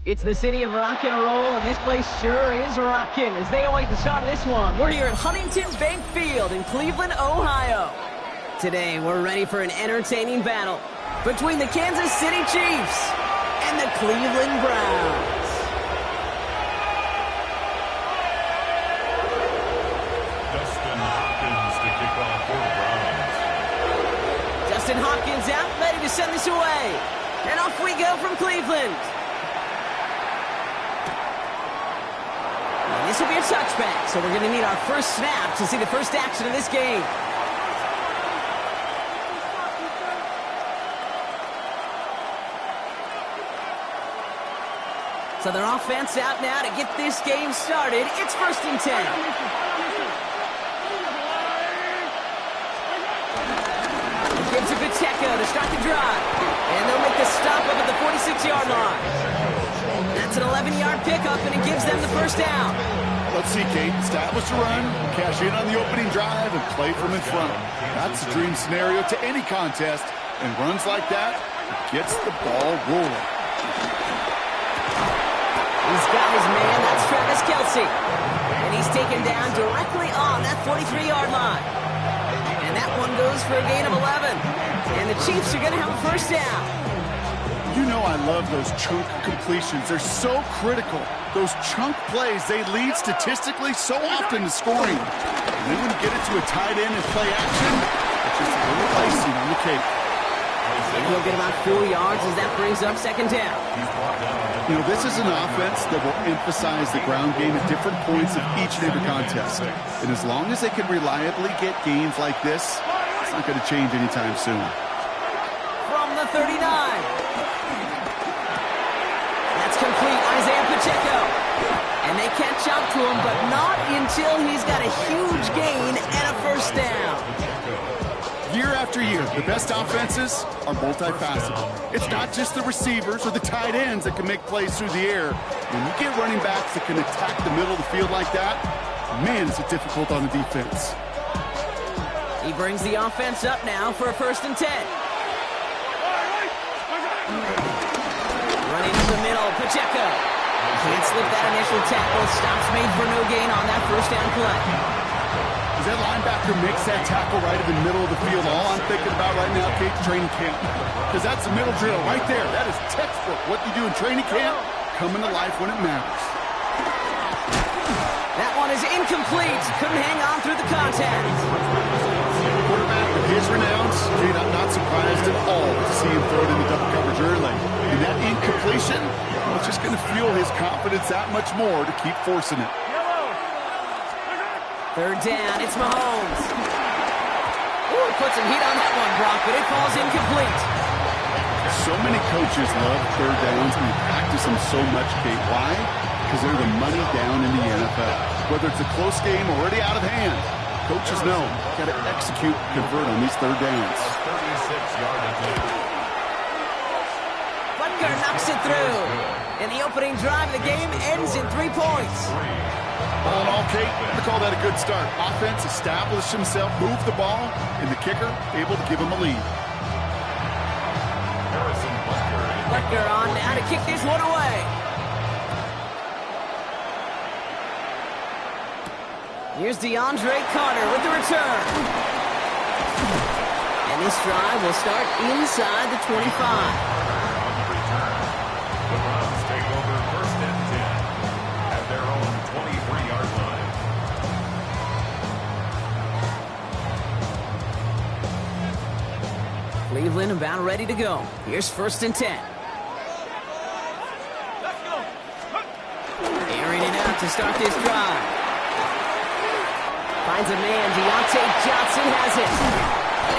It's the city of rock and roll, and this place sure is rocking as they await the start of this one. We're here at Huntington Bank Field in Cleveland, Ohio. Today, we're ready for an entertaining battle between the Kansas City Chiefs and the Cleveland Browns. Justin Hopkins to kick off for the Browns. Justin Hopkins out, ready to send this away. And off we go from Cleveland. This will be a touchback, so we're going to need our first snap to see the first action of this game. So their offense out now to get this game started. It's 1st and 10. Gives it to Pacheco to start the drive. And they'll make the stop up at the 46-yard line. That's an 11-yard pickup, and it gives them the first down. Let's see, Kate. Establish a run, cash in on the opening drive, and play from in front. That's a dream scenario to any contest, and runs like that gets the ball rolling. He's got his man. That's Travis Kelce. And he's taken down directly on that 43-yard line. And that one goes for a gain of 11. And the Chiefs are going to have a first down. You know I love those chunk completions. They're so critical. Those chunk plays, they lead statistically so often to scoring. And then when you get it to a tight end and play action, it's just a little icing on the cake. And he'll get about 4 yards as that brings up second down. You know, this is an offense that will emphasize the ground game at different points of each and every contest. And as long as they can reliably get gains like this, it's not going to change anytime soon. From the 39. That's complete, Isaiah Pacheco. And they catch up to him, but not until he's got a huge gain and a first down. Year after year, the best offenses are multifaceted. It's not just the receivers or the tight ends that can make plays through the air. When you get running backs that can attack the middle of the field like that, man, is it difficult on the defense. He brings the offense up now for a 1st and 10. Running to the middle, Pacheco. Can't slip that initial tackle. Stops made for no gain on that first down play. As that linebacker makes that tackle right in the middle of the field, all I'm thinking about right now, Kate, training camp. Because that's the middle drill right there. That is textbook. What you do in training camp, coming to life when it matters. That one is incomplete. Couldn't hang on through the contact. Quarterback with his renowns, Kate, I'm not surprised at all to see him throw it into double coverage early. And that incompletion, well, it's just going to fuel his confidence that much more to keep forcing it. 3rd down, it's Mahomes. Ooh, put some heat on that one, Brock, but it falls incomplete. So many coaches love 3rd downs and they practice them so much, Kate. Why? Because they're the money down in the NFL. Whether it's a close game already out of hand, coaches know got to execute, convert on these 3rd downs. Butker knocks it through. And the opening drive of the game ends in 3 points. All in all, Kate, I call that a good start. Offense established himself, moved the ball, and the kicker able to give him a lead. Butker on now to kick this one away. Here's DeAndre Carter with the return. And this drive will start inside the 25. The Browns take over 1st and 10 at their own 23-yard line. Cleveland about ready to go. Here's 1st and 10. Airing it out to start this drive. Finds a man. Deontay Johnson has it.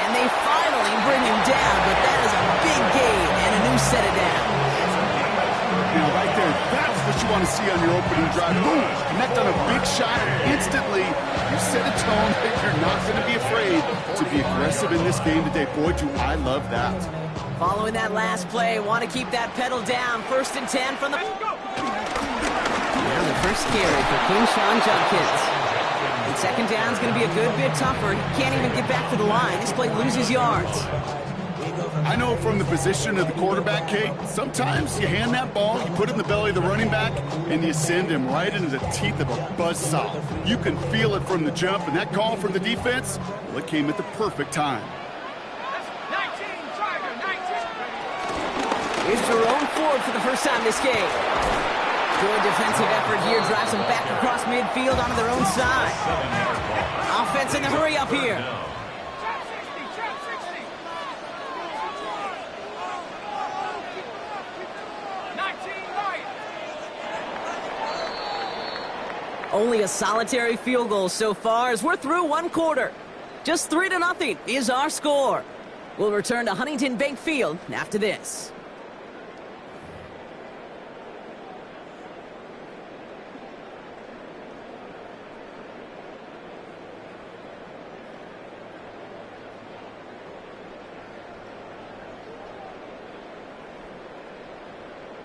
And they finally bring him down, but that is a big gain and a new set of downs. Now, right there, that's what you want to see on your opening drive. Boom! Connect on a big shot, and instantly you set a tone that you're not going to be afraid to be aggressive in this game today. Boy, do I love that. Following that last play, want to keep that pedal down. 1st and 10 from the... Now the first carry for King-Shawn Judkins. And 2nd down is going to be a good bit tougher. He can't even get back to the line. This play loses yards. I know from the position of the quarterback, Kate, sometimes you hand that ball, you put it in the belly of the running back, and you send him right into the teeth of a buzzsaw. You can feel it from the jump, and that call from the defense, well, it came at the perfect time. Here's Jerome Ford for the first time this game. Good defensive effort here, drives them back across midfield onto their own side. Offense in the hurry up here. Only a solitary field goal so far as we're through one quarter. Just 3-0 is our score. We'll return to Huntington Bank Field after this.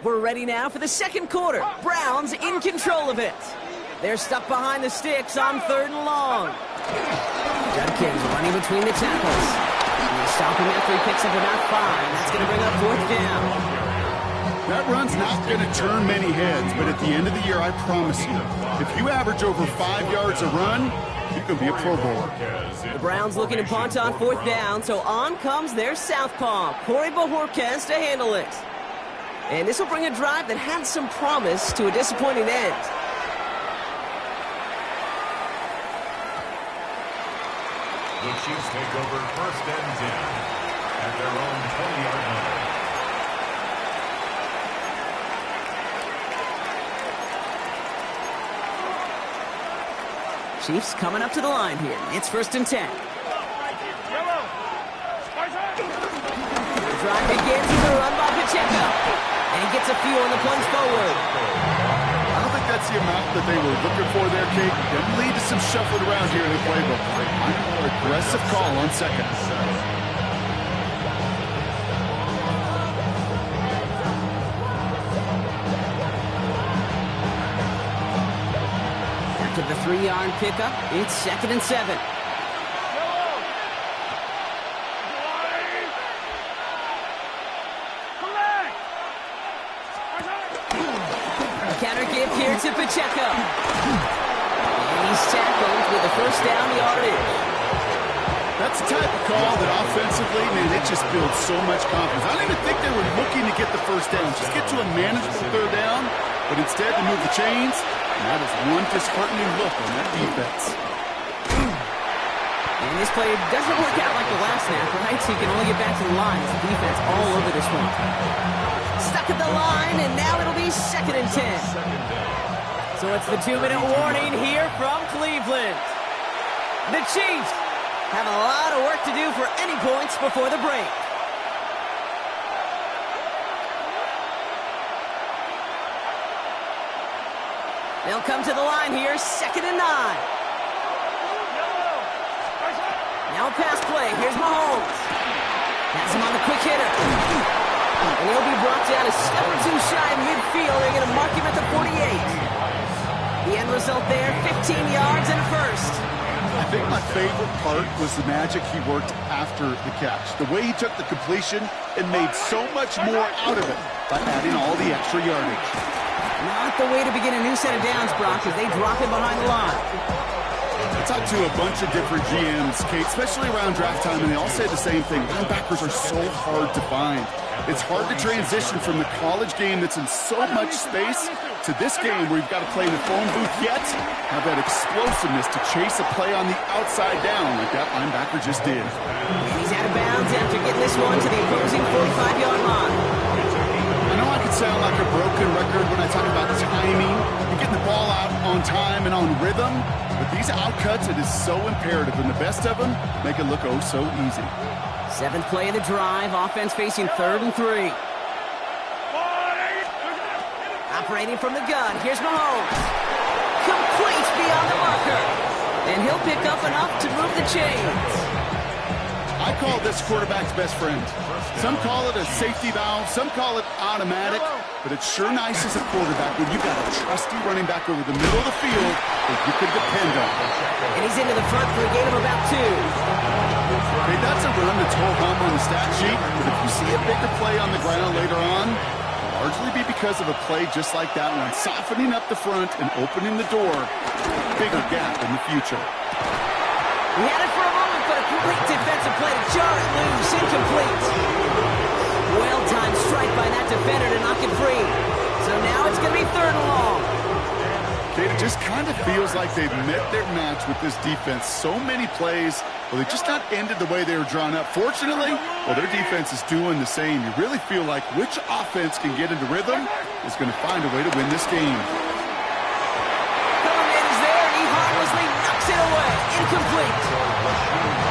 We're ready now for the second quarter. Browns in control of it. They're stuck behind the sticks on 3rd and long. Judkins running between the tackles. He's stopping after he picks up about 5. That's going to bring up 4th down. That run's not going to turn many heads, but at the end of the year, I promise you, if you average over 5 yards a run, you can be a Pro Bowler. The Browns looking to punt on 4th down, so on comes their southpaw, Corey Bajorquez, to handle it. And this will bring a drive that had some promise to a disappointing end. The Chiefs take over 1st and 10 at their own 20-yard line. Chiefs coming up to the line here. It's 1st and 10. The drive begins with a run by Pacheco. And he gets a few on the plunge forward. I don't think that's the amount that they were looking for there, Kate. Going to lead to some shuffling around here in the playbook. A more aggressive call on 2nd. After the 3-yard pickup, it's 2nd and 7. Counter give here to Pacheco. And he's tackled with the 1st down yardage. That's the type of call that offensively, man, it just builds so much confidence. I don't even think they were looking to get the 1st down. Just get to a manageable 3rd down, but instead to move the chains, and that is one disheartening look on that defense. And this play doesn't work out like the last snap, right? So you can only get back to the line as the defense all over this one. Stuck at the line, and now it'll be 2nd and 10. So it's the 2-minute warning here from Cleveland. The Chiefs have a lot of work to do for any points before the break. They'll come to the line here, 2nd and 9. Now a pass play. Here's Mahomes. Has him on the quick hitter. And he'll be brought down a step or 2 shy of midfield. They're going to mark him at the 48. The end result there, 15 yards and a 1st. I think my favorite part was the magic he worked after the catch. The way he took the completion and made so much more out of it by adding all the extra yardage. Not the way to begin a new set of downs, Brock, as they drop him behind the line. I talked to a bunch of different GMs, Kate, especially around draft time, and they all say the same thing. Linebackers are so hard to find. It's hard to transition from the college game that's in so much space to this game where you've got to play in the phone booth, yet have that explosiveness to chase a play on the outside down like that linebacker just did. And he's out of bounds after getting this one to the opposing 45-yard line. I know I could sound like a broken record when I talk about timing and getting the ball out on time and on rhythm, but these outcuts, it is so imperative, and the best of them make it look oh so easy. 7th play of the drive, offense facing 3rd and 3. Operating from the gun, here's Mahomes. Complete beyond the marker. And he'll pick up enough to move the chains. I I call this quarterback's best friend. Some call it a safety valve, some call it automatic, but it's sure nice as a quarterback when you got a trusty running back over the middle of the field that you can depend on. And he's into the front for a gain of about 2. Okay, that's a run that's whole home on the stat sheet, but if you see a bigger play on the ground later on, it'll largely be because of a play just like that one, softening up the front and opening the door, bigger gap in the future. He had it for a moment, but a complete defensive play to jar it loose, incomplete. Well-timed strike by that defender to knock it free. So now it's going to be 3rd and long. Okay, it just kind of feels like they've met their match with this defense. So many plays, well, they just not ended the way they were drawn up. Fortunately, well, their defense is doing the same. You really feel like which offense can get into rhythm is going to find a way to win this game. Knocks it away. Incomplete.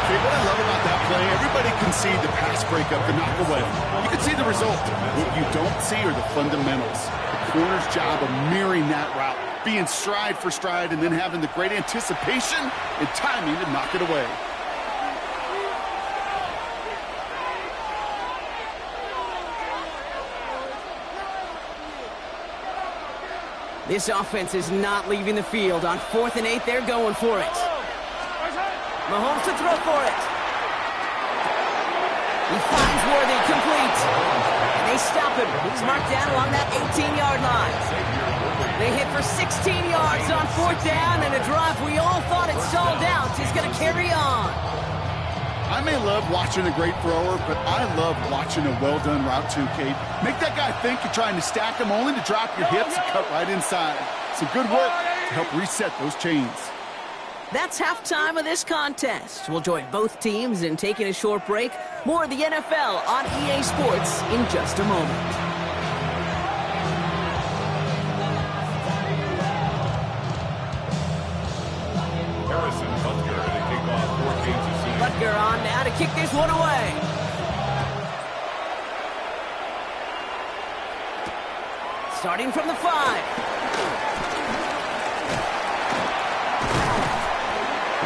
Okay, what I love about that play, everybody can see the pass breakup, the knock away. You can see the result. What you don't see are the fundamentals. The corner's job of mirroring that route, being stride for stride, and then having the great anticipation and timing to knock it away. This offense is not leaving the field. On 4th and 8, they're going for it. Mahomes to throw for it. He finds Worthy, complete. And they stop him. He's marked down along that 18-yard line. They hit for 16 yards on 4th down, and a drive we all thought had stalled out is going to carry on. I may love watching a great thrower, but I love watching a well-done route too, Kate. Make that guy think you're trying to stack him only to drop your hips and cut right inside. Some good work to help reset those chains. That's halftime of this contest. We'll join both teams in taking a short break. More of the NFL on EA Sports in just a moment. Butker on now to kick this one away. Starting from the 5.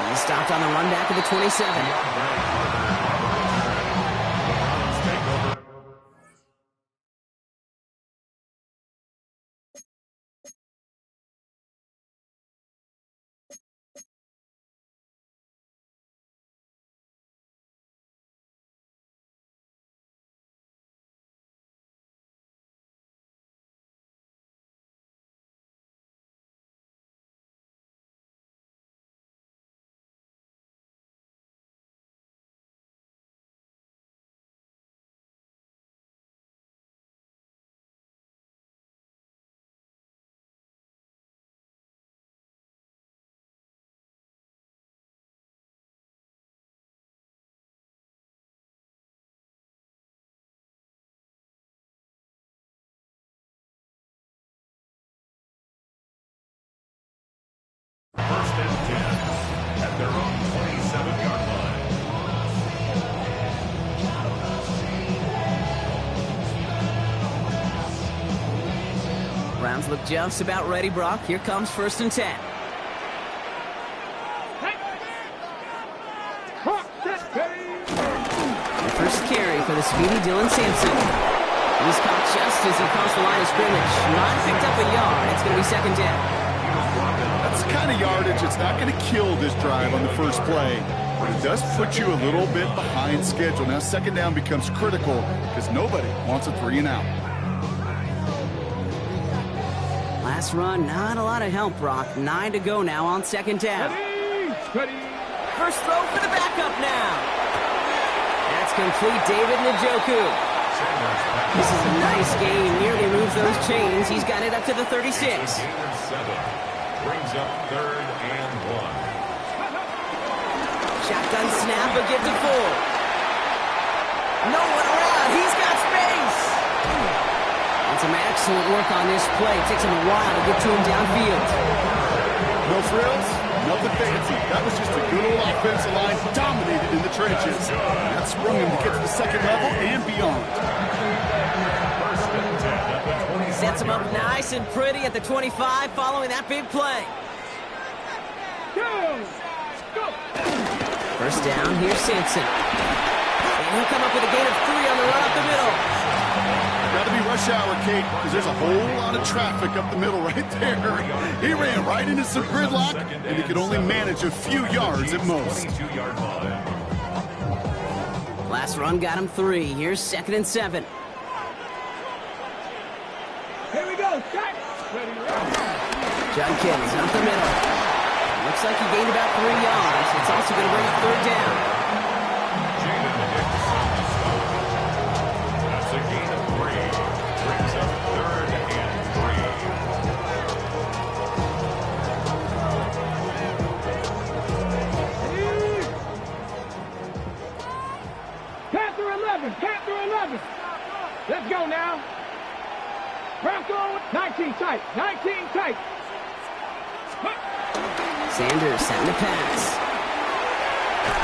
He stopped on the run back of the 27. First and 10 at their own 27-yard line. Browns look just about ready, Brock. Here comes 1st and 10. The first carry for the speedy Dylan Sampson. He's caught just as he crossed the line of scrimmage. Not picked up a yard. It's going to be 2nd down. That's the kind of yardage it's not going to kill this drive on the first play, but it does put you a little bit behind schedule. Now 2nd down becomes critical because nobody wants a 3 and out. Last run, not a lot of help, Brock. 9 to go now on 2nd down. First throw for the backup now. That's complete, David Njoku. This is a nice gain. Nearly moves those chains. He's got it up to the 36. Brings up 3rd and 1. Shotgun snap, but get to full. No one around. He's got space. And some excellent work on this play. It takes him a while to get to him downfield. No frills, nothing fancy. That was just a good old offensive line dominated in the trenches. That sprung him to get to the 2nd level and beyond. First and 10 at the 20. Sets him up nice and pretty at the 25 following that big play. First down, here's Sampson. And he'll come up with a gain of 3 on the run up the middle. Got to be rush hour, Kate, because there's a whole lot of traffic up the middle right there. He ran right into some gridlock, and he could only manage a few yards at most. Last run got him 3. Here's 2nd and 7. Here we go. Judkins up the middle. Looks like he gained about 3 yards. It's also going to bring up 3rd down. That's a gain of 3. Brings up 3rd and 3. Panther 11. Panther 11. Let's go now. Bronco 19 tight. 19 tight. Sanders setting the pass.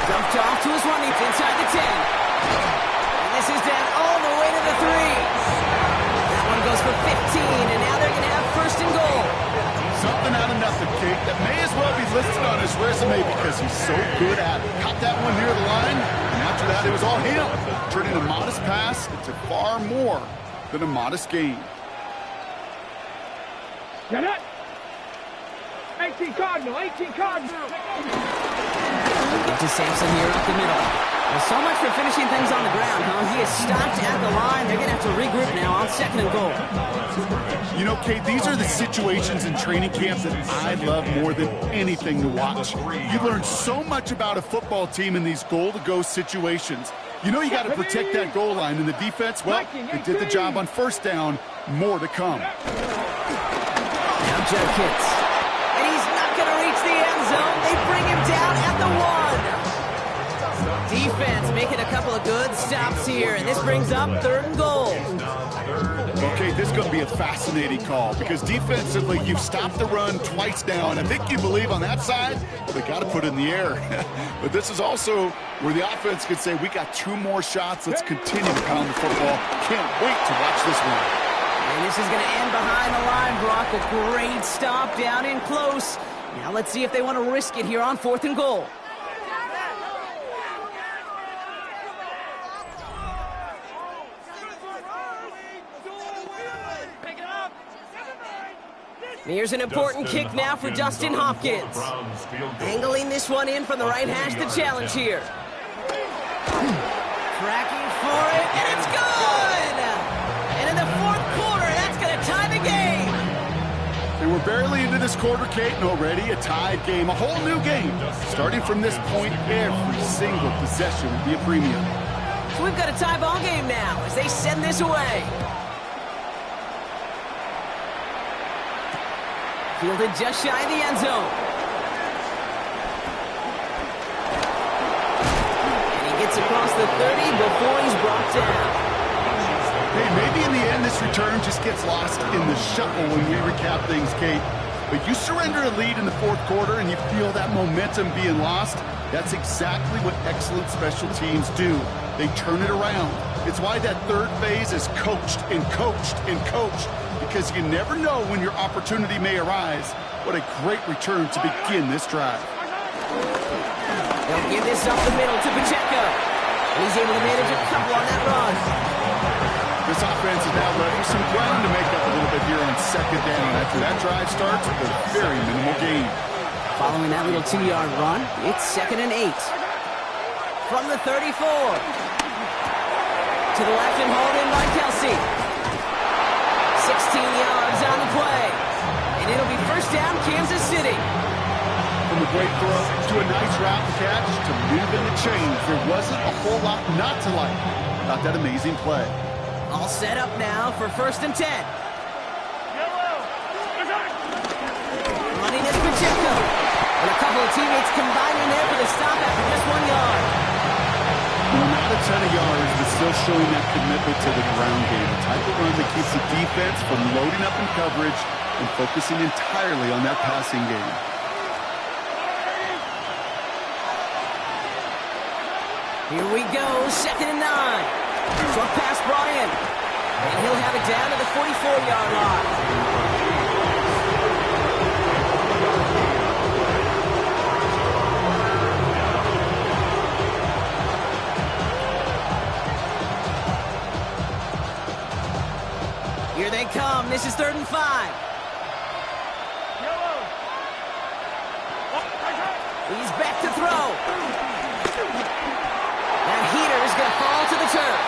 Dumped off to his running inside the 10. And this is down all the way to the 3. That one goes for 15, and now they're going to have 1st and goal. Something out of nothing, Kate. That may as well be listed on his resume because he's so good at it. Caught that one near the line, and after that it was all him. Turning a modest pass into far more than a modest gain. Get it. 18 Cardinal. 18 Cardinal. Into Sampson here up the middle. Well, so much for finishing things on the ground, huh? He is stopped at the line. They're going to have to regroup now on 2nd and goal. You know, Kate, these are the situations in training camp that I love more than anything to watch. You learn so much about a football team in these goal-to-go situations. You know you got to protect that goal line, and the defense, well, they did the job on 1st down. More to come. Now Judkins. And he's not going to reach the end zone. They bring him down at the 1. Defense making a couple of good stops here, and this brings up 3rd and goal. Okay, this is going to be a fascinating call because defensively, you've stopped the run twice now, and I think you believe on that side, they got to put it in the air. But this is also where the offense could say, we got 2 more shots. Let's continue to pound the football. Can't wait to watch this one. And this is going to end behind the line, Brock. A great stop down in close. Now let's see if they want to risk it here on 4th and goal. Here's an important kick now for Dustin Hopkins. Angling this one in from the right hash, the challenge here. Tracking for it, and it's good! And in the 4th quarter, that's going to tie the game. And we're barely into this quarter, Kate, and already a tied game, a whole new game. Starting from this point, every single possession will be a premium. So we've got a tie ball game now as they send this away. Fielded just shy of the end zone. And he gets across the 30 before he's brought down. Hey, maybe in the end this return just gets lost in the shuffle when we recap things, Kate. But you surrender a lead in the 4th quarter and you feel that momentum being lost. That's exactly what excellent special teams do. They turn it around. It's why that 3rd phase is coached and coached and coached. Because you never know when your opportunity may arise. What a great return to begin this drive. They'll give this up the middle to Pacheco. And he's able to manage a couple on that run. This offense is now left with some ground to make up a little bit here on 2nd down. After that drive starts with a very minimal gain. Following that little 2-yard run, it's 2nd and 8. From the 34. To the left and hauled in by Kelsey. 16 yards on the play. And it'll be 1st down, Kansas City. From a great throw to a nice route catch to moving the chains. There wasn't a whole lot not to like about that amazing play. All set up now for 1st and 10. Running is Pacheco. And a couple of teammates combining there for the stop after just 1 yard. Well, not a ton of yards, but still showing that commitment to the ground game. The type of run that keeps the defense from loading up in coverage and focusing entirely on that passing game. Here we go, 2nd and 9. Short pass brought in. And he'll have it down to the 44-yard line. down. This is 3rd and 5. He's back to throw. That heater is going to fall to the turf.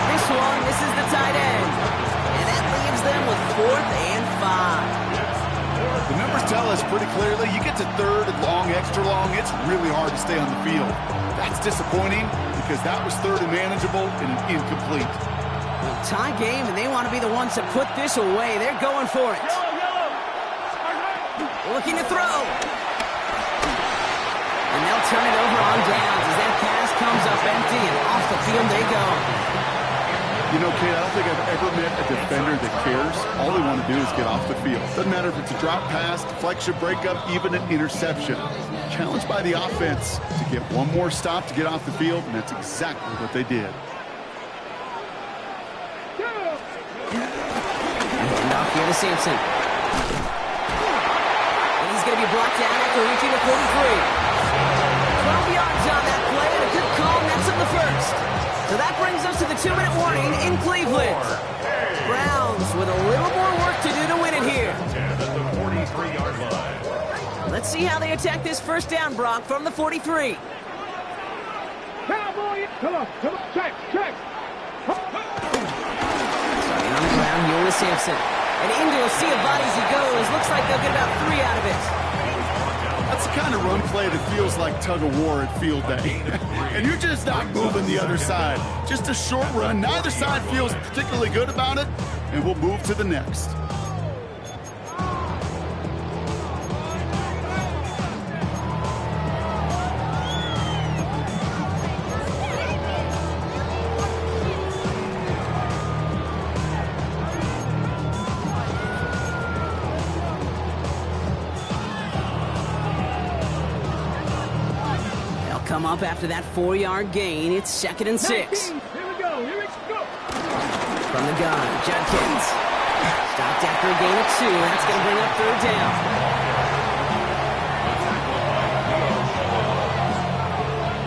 This one, this is the tight end. And that leaves them with 4th and 5. The numbers tell us pretty clearly, you get to 3rd and long, extra long, it's really hard to stay on the field. That's disappointing because that was 3rd and manageable and an incomplete. Well, tie game, and they want to be the ones to put this away. They're going for it. Looking to throw. And they'll turn it over on downs as that pass comes up empty, and off the field they go. You know, Kate, I don't think I've ever met a defender that cares. All they want to do is get off the field. Doesn't matter if it's a drop pass, deflection, breakup, even an interception. Challenged by the offense to get one more stop to get off the field, and that's exactly what they did. And off here to Sampson. And he's going to be brought down after reaching the 43. 12 yards on that play, and a good call nets him the first. So that brings us to the 2-minute warning in Cleveland. Browns with a little more work to do to win it here. At the 43-yard line. Let's see how they attack this first down, Brock, from the 43. Cowboy, come on, check. Starting on the ground, Yola Sampson. And into a sea of bodies he goes. Looks like they'll get about 3 out of it. That's the kind of run play that feels like tug-of-war at field day. And you're just not moving the other side. Just a short run. Neither side feels particularly good about it, and we'll move to the next. Come up after that 4-yard gain. It's 2nd and 6. Here we go. From the gun, Judkins. Stopped after a gain of 2. That's going to bring up 3rd down.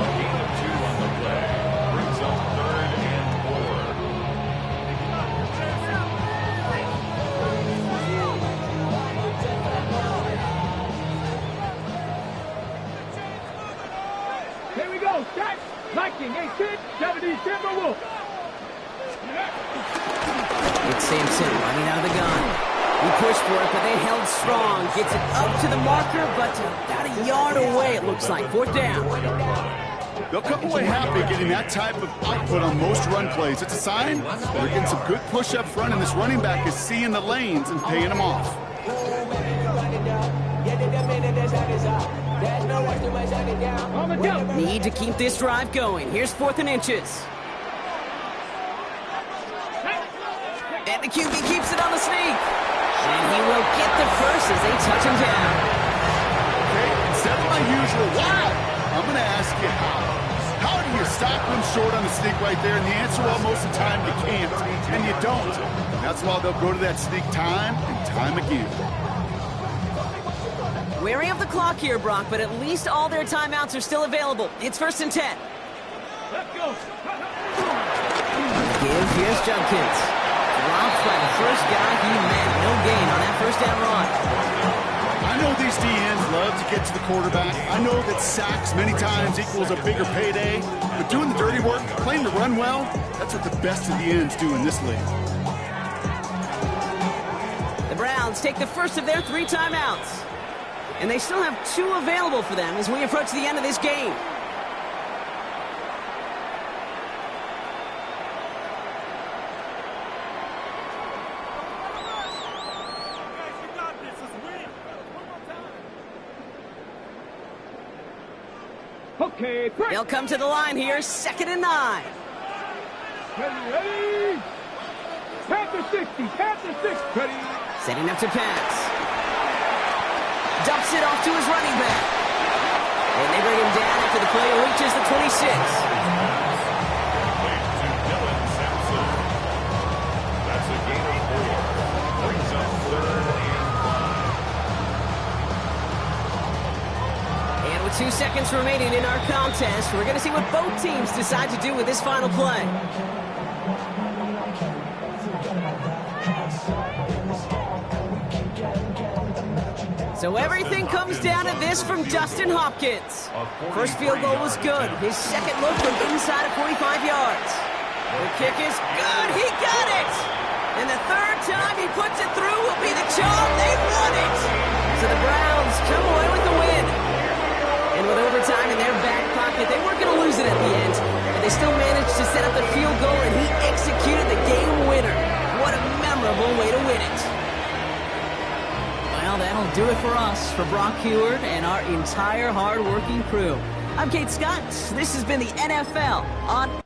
A gain of 2 on the play. Brings up 3rd and 4. Here we go. Start. Viking, 18, 70, Timberwolves. It's Sampson running out of the gun. He pushed for it, but they held strong. Gets it up to the marker, but about a yard away, it looks like. 4th down. They'll come away happy getting that type of output on most run plays. It's a sign they're getting some good push up front, and this running back is seeing the lanes and paying them off. On the go. Need to keep this drive going. Here's 4th and inches. And the QB keeps it on the sneak. And he will get the first as they touch him down. Okay, instead of my usual wow, I'm going to ask you how. How do you stop them short on the sneak right there? And the answer, well, most of the time you can't, and you don't. That's why they'll go to that sneak time and time again. Wary of the clock here, Brock, but at least all their timeouts are still available. It's 1st and 10. Let's go. Give, here's Judkins. Dropped by the first guy he met. No gain on that first down run. I know these DNs love to get to the quarterback. I know that sacks many times equals a bigger payday. But doing the dirty work, playing to run well, that's what the best of the ends do in this league. The Browns take the first of their 3 timeouts. And they still have 2 available for them as we approach the end of this game. Okay, break. They'll come to the line here, 2nd and 9. Ready. Panther 60, Panther 6. Ready. Setting up to pass. Dumps it off to his running back. And they bring him down after the play reaches the 26. That's a gain of 4. Brings up 3rd and 5. And with 2 seconds remaining in our contest, we're going to see what both teams decide to do with this final play. So everything comes down to this from Dustin Hopkins. First field goal was good. His second look from inside of 45 yards. The kick is good. He got it. And the third time he puts it through will be the charm. They won it. So the Browns come away with the win. And with overtime in their back pocket, they weren't going to lose it at the end. But they still managed to set up the field goal, and he executed the game winner. What a memorable way to win it. Well, that'll do it for us, for Brock Heward and our entire hard-working crew. I'm Kate Scott. This has been the NFL on...